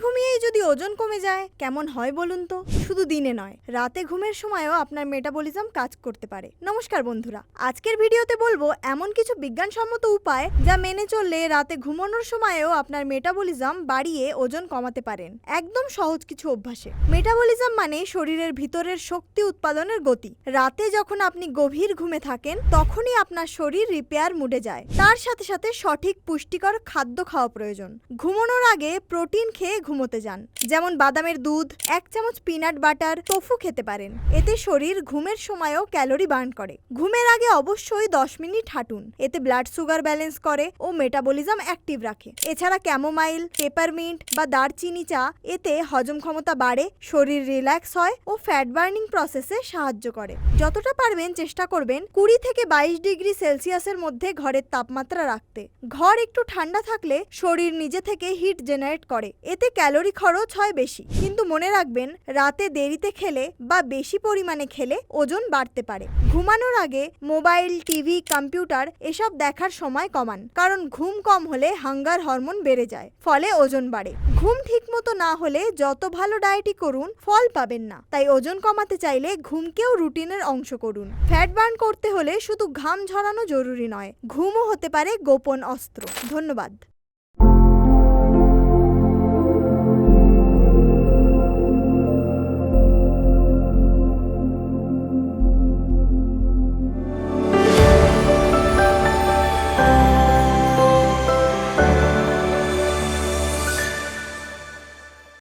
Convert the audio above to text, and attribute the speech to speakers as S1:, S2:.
S1: ঘুমিয়েই যদি ওজন কমে যায় কেমন হয় বলুন তো? শুধু দিনে নয়, রাতে ঘুমের সময়ও আপনার মেটাবলিজম কাজ করতে পারে। নমস্কার বন্ধুরা, আজকের ভিডিওতে বলবো এমন কিছু বিজ্ঞানসম্মত উপায় যা মেনে চললে রাতে ঘুমানোর সময়েও আপনার মেটাবলিজম বাড়িয়ে ওজন কমাতে পারেন, একদম সহজ কিছু অভ্যাসে। মেটাবলিজম মানে শরীরের ভিতরের শক্তি উৎপাদনের গতি। রাতে যখন আপনি গভীর ঘুমে থাকেন তখনই আপনার শরীর রিপেয়ার মুডে যায়। তার সাথে সাথে সঠিক পুষ্টিকর খাদ্য খাওয়া প্রয়োজন। ঘুমানোর আগে প্রোটিন খেয়ে ঘুমোতে যান, যেমন বাদামের দুধ, 1 চামচ পিনাট বাটার, টোফু খেতে পারেন। এতে শরীর ঘুমের সময়ও ক্যালোরি বার্ন করে। ঘুমের আগে অবশ্যই 10 মিনিট হাঁটুন, এতে ব্লাড সুগার ব্যালেন্স করে ও মেটাবলিজম অ্যাক্টিভ রাখে। এছাড়া ক্যামোমাইল, পেপারমিন্ট বা দারচিনি চা, এতে হজম ক্ষমতা বাড়ে, শরীর রিল্যাক্স হয় ও ফ্যাট বার্নিং প্রসেসে সাহায্য করে। যতটা পারবেন চেষ্টা করবেন 20 থেকে 22 ডিগ্রি সেলসিয়াসের মধ্যে ঘরের তাপমাত্রা রাখতে। ঘর একটু ঠান্ডা থাকলে শরীর নিজে থেকে হিট জেনারেট করে, এতে ক্যালোরি খরচ হয় বেশি। কিন্তু মনে রাখবেন, রাতে দেরিতে খেলে বা বেশি পরিমাণে খেলে ওজন বাড়তে পারে। ঘুমানোর আগে মোবাইল, টিভি, কম্পিউটার এসব দেখার সময় কমান, কারণ ঘুম কম হলে হাঙ্গার হরমোন বেড়ে যায়, ফলে ওজন বাড়ে। ঘুম ঠিকমতো না হলে যত ভালো ডায়েটই করুন ফল পাবেন না। তাই ওজন কমাতে চাইলে ঘুমকেও রুটিনের অংশ করুন। ফ্যাট বার্ন করতে হলে শুধু ঘাম ঝরানো জরুরি নয়, ঘুমও হতে পারে গোপন অস্ত্র। ধন্যবাদ।